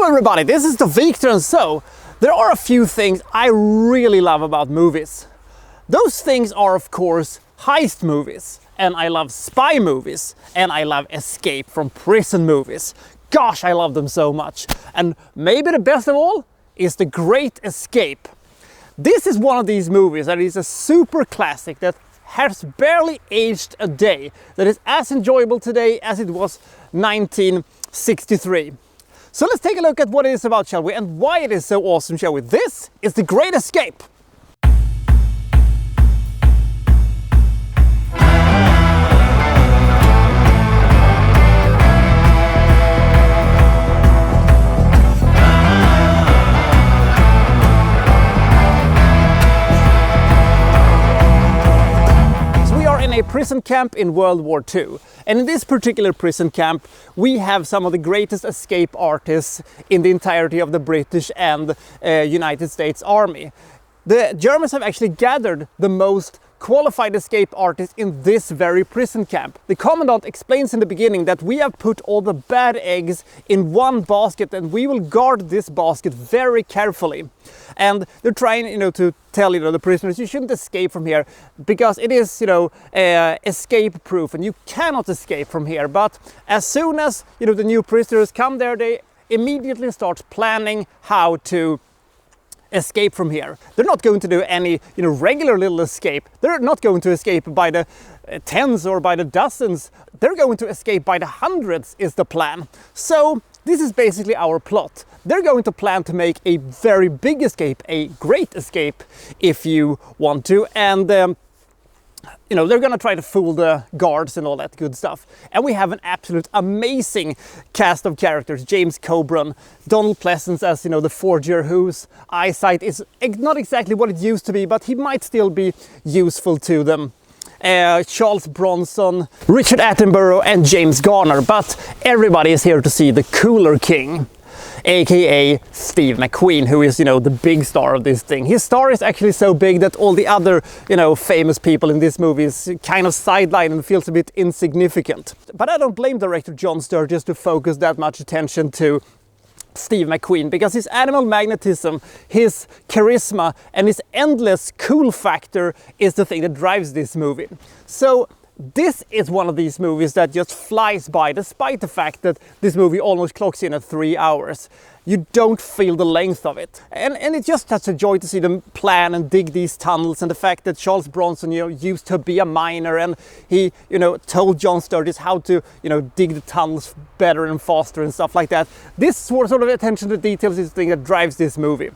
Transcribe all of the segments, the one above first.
Hello everybody, this is the Wikstrand. So, there are a few things I really love about movies. Those things are of course heist movies, and I love spy movies, and I love escape from prison movies. Gosh, I love them so much. And maybe the best of all is The Great Escape. This is one of these movies that is a super classic that has barely aged a day, that is as enjoyable today as it was 1963. So let's take a look at what it is about, shall we, and why it is so awesome, shall we? This is The Great Escape. A prison camp in World War II, and in this particular prison camp we have some of the greatest escape artists in the entirety of the British and United States Army. The Germans have actually gathered the most qualified escape artists in this very prison camp. The commandant explains in the beginning that we have put all the bad eggs in one basket and we will guard this basket very carefully. And they're trying, to tell, the prisoners, you shouldn't escape from here because it is, escape proof and you cannot escape from here. But as soon as, the new prisoners come there, they immediately start planning how to escape from here. They're not going to do any, regular little escape. They're not going to escape by the tens or by the dozens. They're going to escape by the hundreds is the plan. So this is basically our plot. They're going to plan to make a very big escape, a great escape if you want to, and they're gonna try to fool the guards and all that good stuff. And we have an absolute amazing cast of characters. James Coburn, Donald Pleasence as, the forger whose eyesight is not exactly what it used to be, but he might still be useful to them. Charles Bronson, Richard Attenborough and James Garner, but everybody is here to see the cooler king, aka Steve McQueen, who is, the big star of this thing. His star is actually so big that all the other, famous people in this movie is kind of sidelined and feels a bit insignificant. But I don't blame director John Sturges to focus that much attention to Steve McQueen, because his animal magnetism, his charisma and his endless cool factor is the thing that drives this movie. So this is one of these movies that just flies by, despite the fact that this movie almost clocks in at 3 hours. You don't feel the length of it. And it's just such a joy to see them plan and dig these tunnels, and the fact that Charles Bronson, used to be a miner, and he, told John Sturges how to, dig the tunnels better and faster and stuff like that. This sort of attention to details is the thing that drives this movie.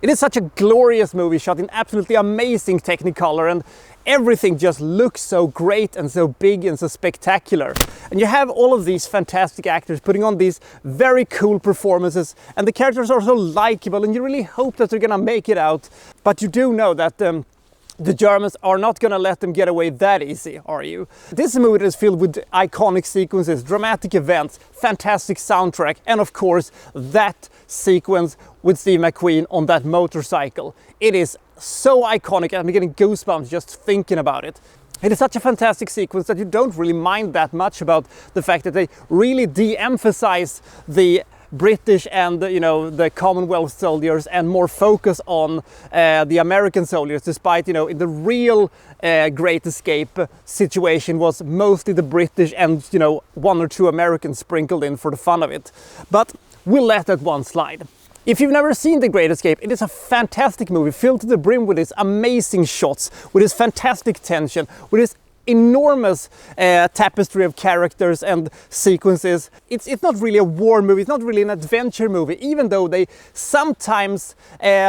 It is such a glorious movie, shot in absolutely amazing Technicolor, and everything just looks so great and so big and so spectacular. And you have all of these fantastic actors putting on these very cool performances, and the characters are so likable, and you really hope that they're gonna make it out. But you do know that the Germans are not gonna let them get away that easy, are you? This is a movie that is filled with iconic sequences, dramatic events, fantastic soundtrack, and of course that sequence with Steve McQueen on that motorcycle. It is so iconic, I'm getting goosebumps just thinking about it. It is such a fantastic sequence that you don't really mind that much about the fact that they really de-emphasize the British and the Commonwealth soldiers and more focus on the American soldiers, despite in the real Great Escape situation was mostly the British and one or two Americans sprinkled in for the fun of it. But we'll let that one slide. If you've never seen The Great Escape, it is a fantastic movie filled to the brim with its amazing shots, with its fantastic tension, with its enormous tapestry of characters and sequences. It's not really a war movie, it's not really an adventure movie, even though they sometimes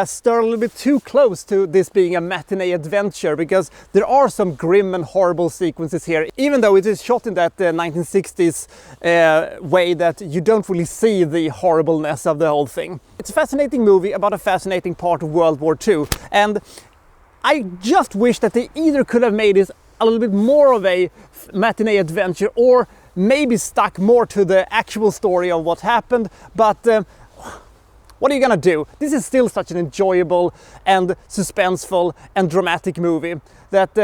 stir a little bit too close to this being a matinee adventure, because there are some grim and horrible sequences here, even though it is shot in that 1960s way that you don't really see the horribleness of the whole thing. It's a fascinating movie about a fascinating part of World War II, and I just wish that they either could have made this a little bit more of a matinee adventure, or maybe stuck more to the actual story of what happened. But what are you gonna do? This is still such an enjoyable and suspenseful and dramatic movie that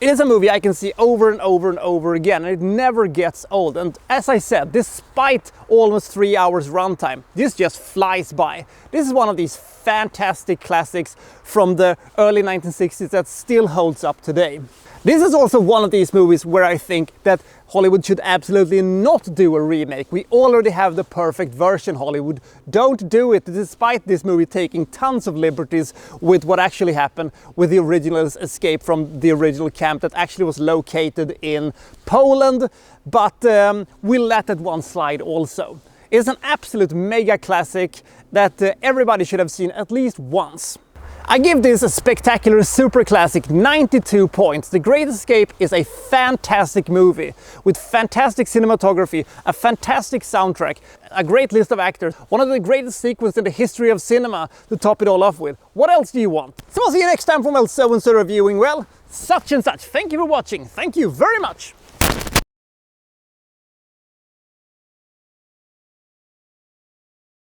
It is a movie I can see over and over and over again, and it never gets old. And as I said, despite almost 3 hours runtime, this just flies by. This is one of these fantastic classics from the early 1960s that still holds up today. This is also one of these movies where I think that Hollywood should absolutely not do a remake. We already have the perfect version, Hollywood. Don't do it, despite this movie taking tons of liberties with what actually happened with the original's escape from the original camp that actually was located in Poland. But we'll let that one slide also. It's an absolute mega classic that everybody should have seen at least once. I give this a spectacular super classic 92 points. The Great Escape is a fantastic movie with fantastic cinematography, a fantastic soundtrack, a great list of actors, one of the greatest sequences in the history of cinema to top it all off with. What else do you want? So I'll see you next time from so-and-so reviewing, well, such and such. Thank you for watching. Thank you very much.